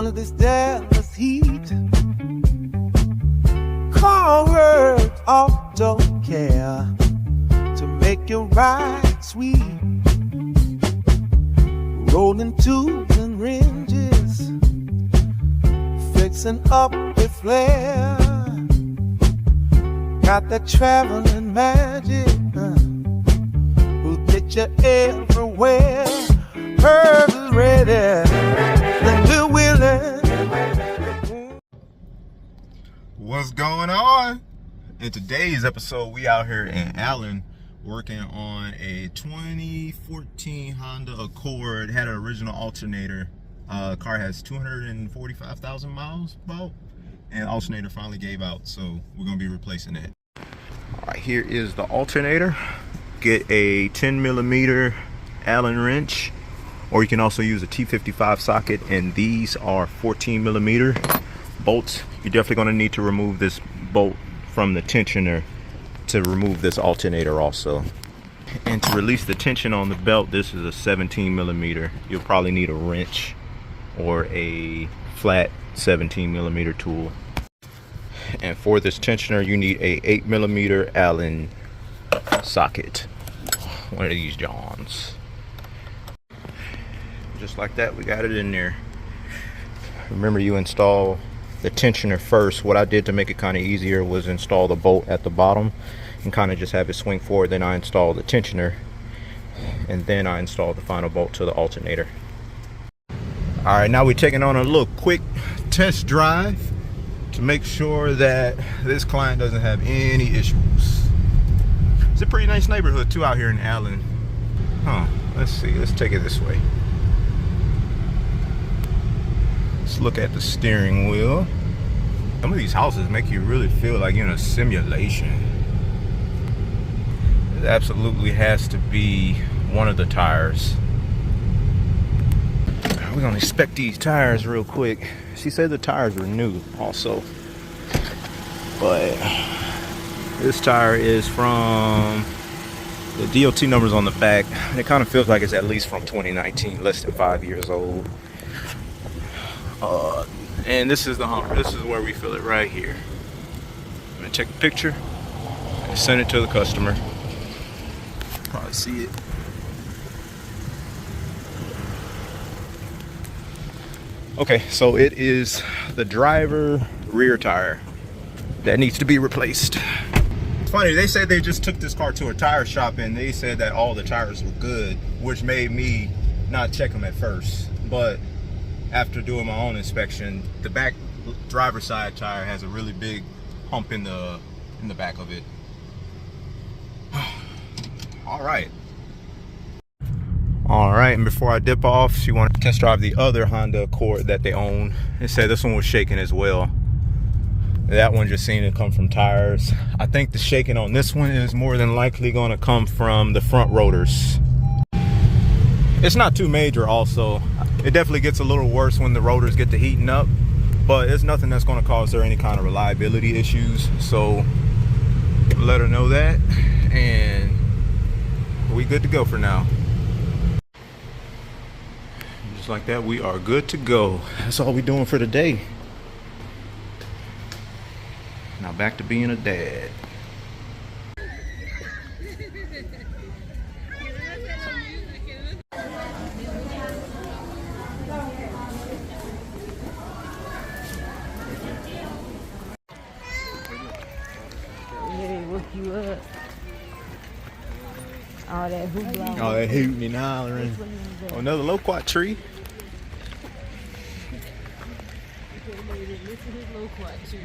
under this Dallas heat. Call HerbzAutoCare to make your ride sweet. Rolling tubes and ranges, fixing up with flair. Got that traveling magic, will get you everywhere. Herbs is ready, then we're willing. What's going on? In today's episode, we out here in Allen working on a 2014 Honda Accord. Had an original alternator. Car has 245,000 miles about, and alternator finally gave out, so we're gonna be replacing it. All right, here is the alternator. Get a 10mm Allen wrench, or you can also use a T55 socket, and these are 14mm bolts. You're definitely going to need to remove this bolt from the tensioner to remove this alternator also. And to release the tension on the belt, this is a 17mm. You'll probably need a wrench or a flat 17mm tool. And for this tensioner, you need a 8mm Allen socket, one of these Johns. Just like that, we got it in there. Remember, you install the tensioner first. What I did to make it kind of easier was install the bolt at the bottom and kind of just have it swing forward. Then I installed the tensioner, and then I installed the final bolt to the alternator. All right, now we're taking on a little quick test drive to make sure that this client doesn't have any issues. It's a pretty nice neighborhood too out here in Allen. Let's see, let's take it this way. Let's look at the steering wheel. Some of these houses make you really feel like you're in a simulation. It absolutely has to be one of the tires. We're gonna inspect these tires real quick. She said the tires were new also, but this tire is from, the DOT numbers on the back, and it kind of feels like it's at least from 2019, less than 5 years old. And this is the hump. This is where we feel it right here. I'm gonna take a picture and send it to the customer. Probably see it. Okay, so it is the driver rear tire that needs to be replaced. It's funny, they said they just took this car to a tire shop and they said that all the tires were good, which made me not check them at first. But after doing my own inspection, the back driver's side tire has a really big hump in the back of it. All right, and before I dip off, she wanted to test drive the other Honda Accord that they own. It said this one was shaking as well. That one just seemed to come from tires. I think the shaking on this one is more than likely going to come from the front rotors. It's not too major also. It definitely gets a little worse when the rotors get to heating up, but it's nothing that's going to cause her any kind of reliability issues. So let her know that, and we good to go for now. Just like that, we are good to go. That's all we're doing for today. Now back to being a dad. You up. All that hoopla. All that hooting and hollering. Oh, another loquat tree. Listen to his loquat tree.